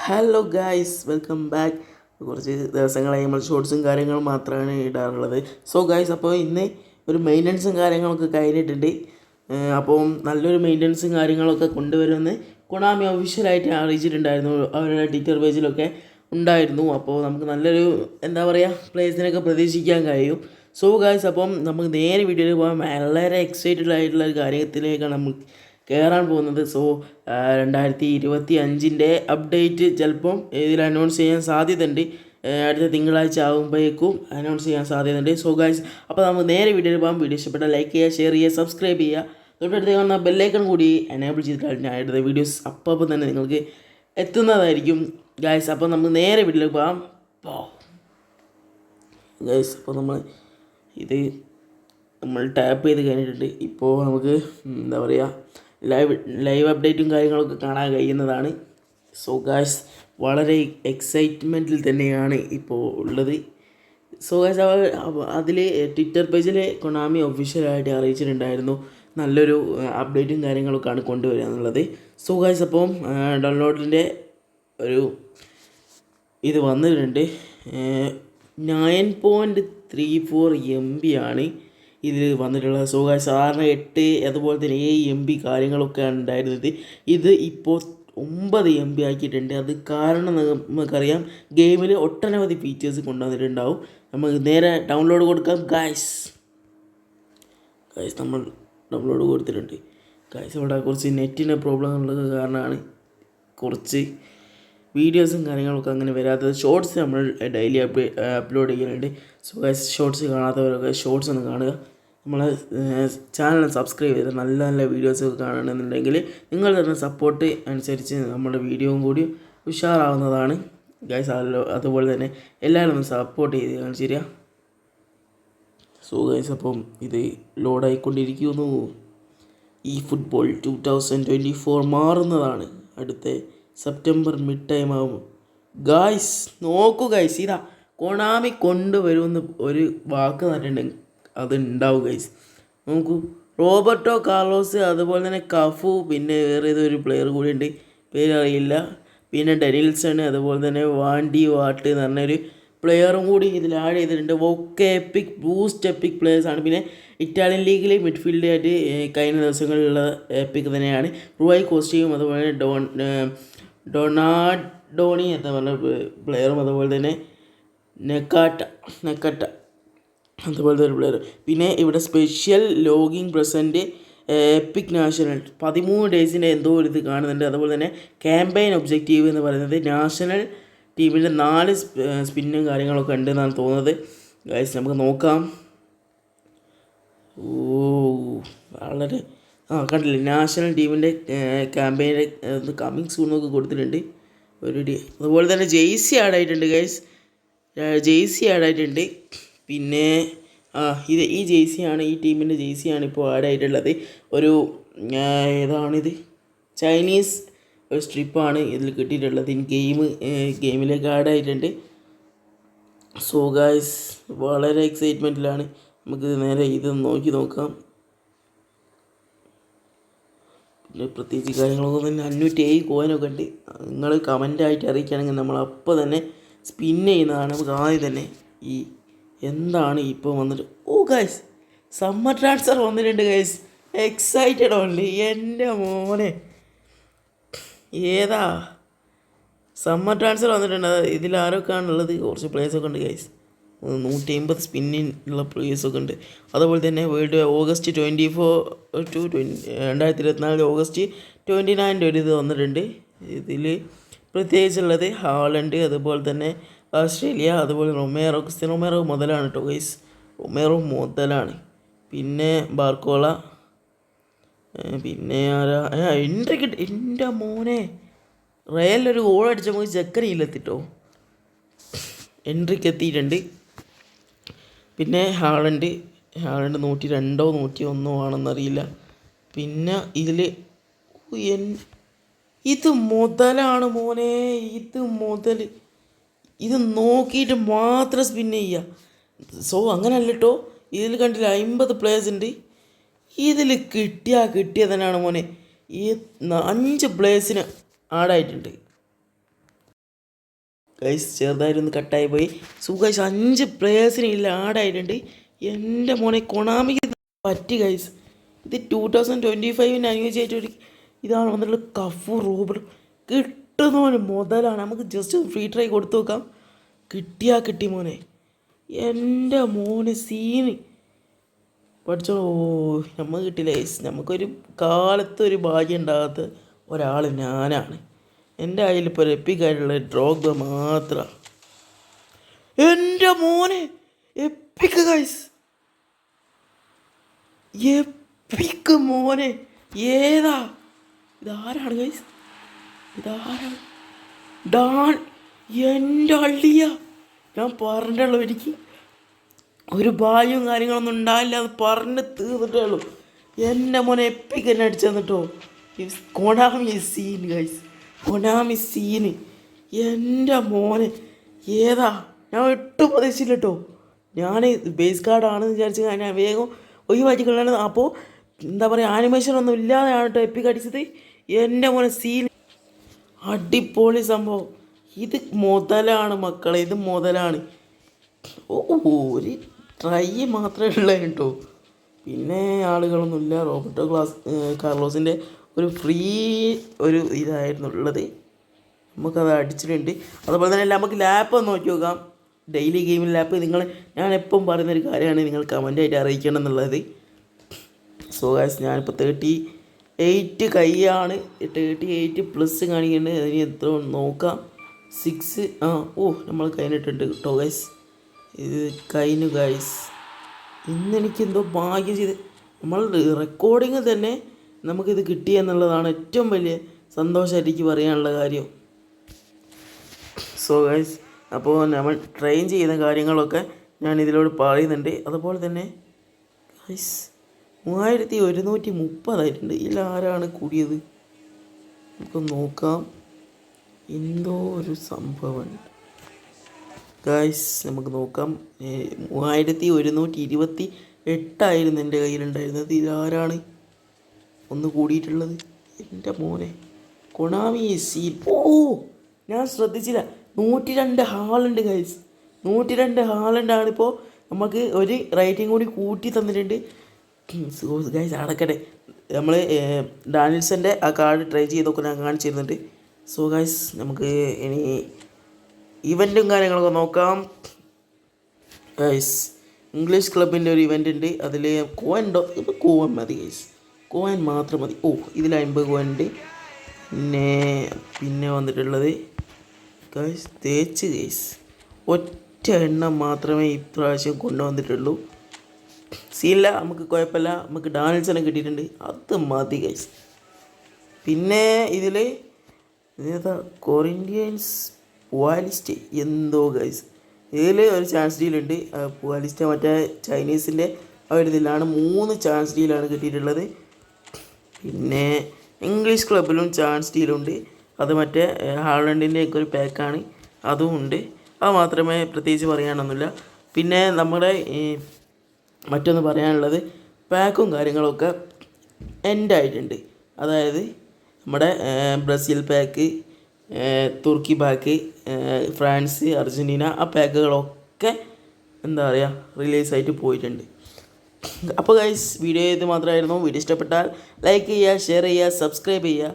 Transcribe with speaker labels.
Speaker 1: Hello guys, welcome back. കുറച്ച് ദിവസങ്ങളായി നമ്മൾ ഷോർട്സും കാര്യങ്ങളും മാത്രമാണ് ഇടാറുള്ളത്. സോ ഗായ്സ്, അപ്പോൾ ഇന്ന് ഒരു മെയിൻ്റനൻസും കാര്യങ്ങളൊക്കെ കഴിഞ്ഞിട്ടുണ്ട്. അപ്പോൾ നല്ലൊരു മെയിൻ്റനൻസും കാര്യങ്ങളൊക്കെ കൊണ്ടുവരുമെന്ന് കൊണാമി ഒഫീഷ്യലായിട്ട് അറിയിച്ചിട്ടുണ്ടായിരുന്നു. അവരുടെ ട്വിറ്റർ പേജിലൊക്കെ ഉണ്ടായിരുന്നു. അപ്പോൾ നമുക്ക് നല്ലൊരു എന്താ പറയുക പ്ലേസിനൊക്കെ പ്രതീക്ഷിക്കാൻ കഴിയും. സോ ഗായ്സ്, അപ്പം നമുക്ക് നേരെ വീഡിയോയിൽ പോകാൻ വളരെ എക്സൈറ്റഡ് ആയിട്ടുള്ള ഒരു കാര്യത്തിലേക്കാണ് നമ്മൾ കയറാൻ പോകുന്നത്. സോ 2025 അപ്ഡേറ്റ് ചിലപ്പം ഇതിൽ അനൗൺസ് ചെയ്യാൻ സാധ്യതയുണ്ട്. അടുത്ത തിങ്കളാഴ്ച ആകുമ്പോഴേക്കും അനൗൺസ് ചെയ്യാൻ സാധ്യതയുണ്ട്. സോ ഗായ്സ്, അപ്പോൾ നമുക്ക് നേരെ വീഡിയോയിൽ പോകാം. വീഡിയോ ഇഷ്ടപ്പെട്ടാൽ ലൈക്ക് ചെയ്യുക, ഷെയർ ചെയ്യുക, സബ്സ്ക്രൈബ് ചെയ്യുക. തൊട്ടടുത്ത് കാണുന്ന ബെല്ലൈക്കൺ കൂടി എനേബിൾ ചെയ്തിട്ടാൽ ഞാൻ എടുത്ത വീഡിയോസ് അപ്പം തന്നെ നിങ്ങൾക്ക് എത്തുന്നതായിരിക്കും ഗായ്സ്. അപ്പോൾ നമുക്ക് നേരെ വീഡിയോയിൽ പോകാം. ഗായ്സ്, അപ്പോൾ നമ്മൾ ടാപ്പ് ചെയ്ത് കഴിഞ്ഞിട്ടുണ്ട്. ഇപ്പോൾ നമുക്ക് എന്താ പറയുക ലൈവ് അപ്ഡേറ്റും കാര്യങ്ങളൊക്കെ കാണാൻ കഴിയുന്നതാണ്. സോ ഗായ്സ്, വളരെ എക്സൈറ്റ്മെൻറ്റിൽ തന്നെയാണ് ഇപ്പോൾ ഉള്ളത്. സോ ഗായ്സ്, അതിൽ ട്വിറ്റർ പേജിൽ കൊണാമി ഒഫീഷ്യലായിട്ട് അറിയിച്ചിട്ടുണ്ടായിരുന്നു നല്ലൊരു അപ്ഡേറ്റും കാര്യങ്ങളൊക്കെയാണ് കൊണ്ടുവരിക എന്നുള്ളത്. സോ ഗായ്സ്, അപ്പം ഡൗൺലോഡിൻ്റെ ഒരു ഇത് വന്നിട്ടുണ്ട്. 9.34 MB ആണ് ഇതിൽ വന്നിട്ടുള്ളത്. സോ ഗായ്സ്, സാധാരണ 8 അതുപോലെ തന്നെ 7 MB കാര്യങ്ങളൊക്കെയാണ് ഉണ്ടായിരുന്നത്. ഇത് ഇപ്പോൾ 9 MB ആക്കിയിട്ടുണ്ട്. അത് കാരണം നമുക്കറിയാം ഗെയിമിൽ ഒട്ടനവധി ഫീച്ചേഴ്സ് കൊണ്ടുവന്നിട്ടുണ്ടാവും. നമുക്ക് നേരെ ഡൗൺലോഡ് കൊടുക്കാം. ഗായ്സ്, നമ്മൾ ഡൗൺലോഡ് കൊടുത്തിട്ടുണ്ട്. ഗായ്സ്, ഇവിടെ കുറച്ച് നെറ്റിൻ്റെ പ്രോബ്ലം ഉള്ളത് കാരണമാണ് കുറച്ച് വീഡിയോസും കാര്യങ്ങളൊക്കെ അങ്ങനെ വരാത്തത്. ഷോർട്സ് നമ്മൾ ഡെയിലി അപ്ലോഡ് ചെയ്യുന്നുണ്ട്. സോ ഗായ്സ്, ഷോർട്സ് കാണാത്തവരൊക്കെ ഷോർട്സ് ഒന്ന് കാണുക. നമ്മളെ ചാനൽ സബ്സ്ക്രൈബ് ചെയ്ത് നല്ല നല്ല വീഡിയോസൊക്കെ കാണണമെന്നുണ്ടെങ്കിൽ നിങ്ങൾ തരുന്ന സപ്പോർട്ട് അനുസരിച്ച് നമ്മുടെ വീഡിയോയും കൂടി ഉഷാറാവുന്നതാണ് ഗായ്സ്. അതുപോലെ തന്നെ എല്ലാവരും ഒന്ന് സപ്പോർട്ട് ചെയ്ത് കാണിച്ചിരിക. സോ ഗായ്സ്, അപ്പം ഇത് ലോഡായിക്കൊണ്ടിരിക്കുന്നു. ഈ ഫുട്ബോൾ 2024 മാറുന്നതാണ്. അടുത്ത സെപ്റ്റംബർ മിഡ് ടൈം ആകും. ഗായ്സ് നോക്കൂ ഗായ്സ്, ഇതാ കൊണാമി കൊണ്ടുവരുമെന്ന് ഒരു വാക്ക് പറഞ്ഞിട്ടുണ്ടെങ്കിൽ അത് ഉണ്ടാവും ഗൈസ്. നോക്കൂ, റോബർട്ടോ കാർലോസ്, അതുപോലെ തന്നെ കഫു, പിന്നെ വേറെ ഏതൊരു പ്ലെയർ കൂടി ഉണ്ട്, പേരറിയില്ല. പിന്നെ ഡെനിൽസൺ, അതുപോലെ തന്നെ വാണ്ടി വാട്ട് എന്ന് പറഞ്ഞൊരു പ്ലെയറും കൂടി ഇതിൽ ആഡ് ചെയ്തിട്ടുണ്ട്. ഒക്കെ ബൂസ്റ്റ് എപ്പിക് പ്ലെയേഴ്സാണ്. പിന്നെ ഇറ്റാലിയൻ ലീഗിൽ മിഡ്ഫീൽഡായിട്ട് കഴിഞ്ഞ ദിവസങ്ങളിലുള്ള എപ്പിക് തന്നെയാണ്. റുവായ് കോസ്റ്റിയും അതുപോലെ ഡൊണാഡോണി എന്ന് പറഞ്ഞ പ്ലെയറും, അതുപോലെ തന്നെ നെക്കാട്ട അതുപോലത്തെ ഒരു പ്ലെയർ. പിന്നെ ഇവിടെ special logging present EPIC national 13 ഡേയ്സിൻ്റെ എന്തോ ഒരു ഇത് കാണുന്നുണ്ട്. അതുപോലെ തന്നെ ക്യാമ്പയിൻ ഒബ്ജക്റ്റീവ് എന്ന് പറയുന്നത് നാഷണൽ ടീമിൻ്റെ 4 സ്പിന്നും കാര്യങ്ങളൊക്കെ ഉണ്ടെന്നാണ് തോന്നുന്നത്. ഗൈസ്, നമുക്ക് നോക്കാം. വളരെ കണ്ടില്ലേ, നാഷണൽ ടീമിൻ്റെ ക്യാമ്പയിൻ്റെ കമ്മിങ് സൂൺ എന്നൊക്കെ കൊടുത്തിട്ടുണ്ട്. അതുപോലെ തന്നെ ജെയ്സി ആഡായിട്ടുണ്ട് ഗൈസ്, ജെയ്സി ആഡായിട്ടുണ്ട്. പിന്നെ ഈ ജെയ്സിയാണ്, ഈ ടീമിൻ്റെ ജെയ്സിയാണ് ഇപ്പോൾ ആഡായിട്ടുള്ളത്. ഒരു ഏതാണിത്, ചൈനീസ് ഒരു സ്ട്രിപ്പാണ് ഇതിൽ കിട്ടിയിട്ടുള്ളത്. ഗെയിമിലേക്ക് ആഡായിട്ടുണ്ട്. സോ ഗായ്സ്, വളരെ എക്സൈറ്റ്മെൻറ്റിലാണ്. നമുക്ക് നേരെ ഇത് നോക്കാം. പിന്നെ പ്രത്യേകിച്ച് കാര്യങ്ങളൊന്നും തന്നെ 507 കോയിനൊക്കെ ഉണ്ട്. നിങ്ങൾ കമൻ്റായിട്ട് അറിയിക്കുകയാണെങ്കിൽ നമ്മൾ അപ്പോൾ തന്നെ സ്പിൻ ചെയ്യുന്നതാണ്. നമുക്ക് ആദ്യം തന്നെ എന്താണ് ഇപ്പോൾ വന്നിട്ട്, ഗൈസ്, സമ്മർ ട്രാൻസ്ഫർ വന്നിട്ടുണ്ട് ഗൈസ്. Excited only. എൻ്റെ മോനെ, ഏതാ സമ്മർ ട്രാൻസ്ഫർ വന്നിട്ടുണ്ട്. ഇതിൽ ആരൊക്കെയാണുള്ളത്? കുറച്ച് പ്ലേയേഴ്സൊക്കെ ഉണ്ട് ഗൈസ്. 150 സ്പിന്നിനുള്ള പ്ലേയേഴ്സൊക്കെ ഉണ്ട്. അതുപോലെ തന്നെ വേൾഡ് ഓഗസ്റ്റ് 2024 ഓഗസ്റ്റ് 29 ഒരു ഇത് വന്നിട്ടുണ്ട്. ഇതിൽ പ്രത്യേകിച്ചുള്ളത് ഹാളണ്ട്, അതുപോലെ തന്നെ ഓസ്ട്രേലിയ, അതുപോലെ റൊമേറോ മുതലാണ് കേട്ടോ ഗൈസ്. റൊമേറോ മുതലാണ്. പിന്നെ ബാർക്കോള, പിന്നെ ആരാ, എൻ്റെ മോനെ, റയലിലൊരു ഗോൾ അടിച്ച പോയി ചെക്കനില്ലെത്തിട്ടോ, എൻട്രിക്ക് എത്തിയിട്ടുണ്ട്. പിന്നെ ഹാളണ്ട് 102 101 ആണെന്നറിയില്ല. പിന്നെ ഇതിൽ ഇത് മുതലാണ് മോനെ, ഇത് നോക്കിയിട്ട് മാത്രം സ്പിൻ ചെയ്യുക. സോ അങ്ങനെയല്ല കേട്ടോ, ഇതിൽ കണ്ടില്ല 50 പ്ലേയേഴ്സ് ഉണ്ട്. ഇതിൽ കിട്ടിയ തന്നെയാണ് മോനെ. ഈ 5 പ്ലേയേഴ്സിന് ആഡായിട്ടുണ്ട്. ഗൈസ് ചെറുതായിട്ടൊന്ന് കട്ടായി പോയി. ഗൈസ് 5 പ്ലേയേഴ്സിന് ഇതിൽ ആഡായിട്ടുണ്ട്. എൻ്റെ മോനെ കൊണാമിക്ക് പറ്റി ഗൈസ്. ഇത് 2025 അനുയോജ്യമായിട്ടൊരു ഇതാണ് വന്നിട്ടുള്ള കഫു റൂബർ കിട്ടുന്നവന് മുതലാണ്. നമുക്ക് ജസ്റ്റ് ഫ്രീ ട്രൈ കൊടുത്തു നോക്കാം. കിട്ടി മോനെ. എൻ്റെ മോനെ സീന് പഠിച്ചോ. നമ്മൾ കിട്ടില്ല ഗൈസ്. നമുക്കൊരു കാലത്തൊരു ഭാഗ്യം ഉണ്ടാകാത്ത ഒരാൾ ഞാനാണ്. എൻ്റെ കയ്യിൽ ഇപ്പോൾ എപ്പിക്കായിട്ടുള്ള ഡ്രോഗ്ബ മാത്രം. എൻ്റെ മോനെ എപ്പിക്ക് ഗൈസ്, എപ്പിക്ക് മോനെ. ഏതാ ഇതാരാണ് ഗൈസ്? ഇതാരാണ്? ഡാൻ. എൻ്റെ അള്ളിയ ഞാൻ പറഞ്ഞുള്ളൂ, എനിക്ക് ഒരു ഭാഗ്യവും കാര്യങ്ങളൊന്നും ഉണ്ടായില്ല, അത് പറഞ്ഞ് തീർന്നിട്ടേ ഉള്ളൂ. എൻ്റെ മോനെ എപ്പിക്ക് എന്നെ അടിച്ചു തന്നിട്ടോ. കൊണാമി സീൻ ഗൈസ്, കൊണാമി സീന്. എൻ്റെ മോനെ ഏതാ? ഞാൻ ഒട്ടും പ്രതീക്ഷിച്ചില്ല കേട്ടോ. ഞാൻ ബേസ് കാർഡാണെന്ന് വിചാരിച്ച് ഞാൻ വേഗം ഒഴിവാക്കി കളയാണ്. അപ്പോൾ എന്താ പറയുക, ആനിമേഷൻ ഒന്നും ഇല്ലാതെയാണ് കേട്ടോ എപ്പിക്ക് അടിച്ചത്. എൻ്റെ മോനെ സീൻ അടിപൊളി സംഭവം. ഇത് മുതലാണ് മക്കളെ, ഇത് മുതലാണ്. ഒരു ട്രൈ മാത്രമേ ഉള്ളൂ കേട്ടോ. പിന്നെ ആളുകളൊന്നുമില്ല. റോബർട്ടോ കാർലോസിൻ്റെ ഒരു ഫ്രീ ഒരു ഇതായിരുന്നു ഉള്ളത്, നമുക്കത് അടിച്ചിട്ടുണ്ട്. അതുപോലെ തന്നെ നമുക്ക് ലാപ്പ് ഒന്ന് നോക്കി നോക്കാം. ഡെയിലി ഗെയിമിൽ ലാപ്പ് ഞാൻ എപ്പം പറയുന്നൊരു കാര്യമാണ്, നിങ്ങൾ കമൻ്റായിട്ട് അറിയിക്കണം എന്നുള്ളത്. സോ ഗൈസ് ഞാനിപ്പോൾ 38 കൈയാണ്, 38 പ്ലസ് കാണിക്കുന്നുണ്ട്. അതിന് എത്ര നോക്കാം. 6 നമ്മൾ കഴിഞ്ഞിട്ടുണ്ട് കേട്ടോ ഗൈസ്. ഇത് കഴിഞ്ഞു ഗൈസ്. ഇന്നെനിക്കെന്തോ ഭാഗ്യം ചെയ്ത് നമ്മൾ റെക്കോർഡിങ് തന്നെ നമുക്കിത് കിട്ടി എന്നുള്ളതാണ് ഏറ്റവും വലിയ സന്തോഷമായിട്ട് എനിക്ക് പറയാനുള്ള കാര്യം. സോ ഗൈസ്, അപ്പോൾ നമ്മൾ ട്രെയിൻ ചെയ്യുന്ന കാര്യങ്ങളൊക്കെ ഞാൻ ഇതിലൂടെ പറയുന്നുണ്ട്. അതുപോലെ തന്നെ ഗൈസ് 3130 ഇതിലാരാണ് കൂടിയത് നമുക്ക് നോക്കാം. എന്തോ ഒരു സംഭവം ഗൈസ്, നമുക്ക് നോക്കാം. 3128 എൻ്റെ കയ്യിലുണ്ടായിരുന്നത്. ഇതിലാരാണ് ഒന്ന് കൂടിയിട്ടുള്ളത്? എൻ്റെ മോനെ കൊണാമി സീൻ. ഞാൻ ശ്രദ്ധിച്ചില്ല. 102 ഹാളുണ്ട് ഗൈസ്. 102 ഹാളുണ്ടാണിപ്പോൾ. നമുക്ക് ഒരു റേറ്റിംഗ് കൂടി കൂട്ടി തന്നിട്ടുണ്ട് ഗൈസ്. അടക്കട്ടെ, നമ്മൾ ഡാനിൽസൻ്റെ ആ കാർഡ് ട്രൈ ചെയ്തൊക്കെ ഞാൻ കാണിച്ചിരുന്നുണ്ട്. സോ ഗൈസ് നമുക്ക് ഇനി ഇവൻറ്റും കാര്യങ്ങളൊക്കെ നോക്കാം ഗൈസ്. ഇംഗ്ലീഷ് ക്ലബിൻ്റെ ഒരു ഇവൻ്റ് ഉണ്ട്. അതിൽ കോയിൻ മതി ഗൈസ്, കോയിൻ മാത്രം മതി. ഇതിൽ 50 കോയിൻ ഉണ്ട്. പിന്നെ വന്നിട്ടുള്ളത് ഗൈസ് തേച്ച് ഗൈസ് ഒറ്റ എണ്ണം മാത്രമേ ഇപ്രാവശ്യം കൊണ്ടുവന്നിട്ടുള്ളൂ. സീനില്ല, നമുക്ക് കുഴപ്പമില്ല. നമുക്ക് ഡാനിൽസനെ കിട്ടിയിട്ടുണ്ട്, അത് മതി ഗൈസ്. പിന്നെ ഇതിൽ കൊറിന്ത്യൻസ് പുവാലിസ്റ്റ് എന്തോ ഗൈസ്, ഇതിൽ ഒരു ചാൻസ് ഡീലുണ്ട്. പുവാലിസ്റ്റ് മറ്റേ ചൈനീസിൻ്റെ ആ ഒരു ഇതിലാണ് 3 ചാൻസ് ഡീലാണ് കിട്ടിയിട്ടുള്ളത്. പിന്നെ ഇംഗ്ലീഷ് ക്ലബിലും ചാൻസ് ഡീലുണ്ട്. അത് മറ്റേ ഹാളണ്ടിൻ്റെയൊക്കെ ഒരു പാക്കാണ്, അതും ഉണ്ട്. അത് മാത്രമേ പ്രത്യേകിച്ച് പറയാനൊന്നുമില്ല. പിന്നെ നമ്മുടെ മറ്റൊന്ന് പറയാനുള്ളത്, പാക്കും കാര്യങ്ങളൊക്കെ എൻഡായിട്ടുണ്ട്. അതായത് നമ്മുടെ ബ്രസീൽ പാക്ക്, തുർക്കി പാക്ക്, ഫ്രാൻസ്, അർജൻറ്റീന ആ പാക്കുകളൊക്കെ എന്താ പറയുക റിലീസായിട്ട് പോയിട്ടുണ്ട്. അപ്പോൾ ഗൈസ് വീഡിയോ ഇത് മാത്രമായിരുന്നു. വീഡിയോ ഇഷ്ടപ്പെട്ടാൽ ലൈക്ക് ചെയ്യുക, ഷെയർ ചെയ്യുക, സബ്സ്ക്രൈബ് ചെയ്യുക.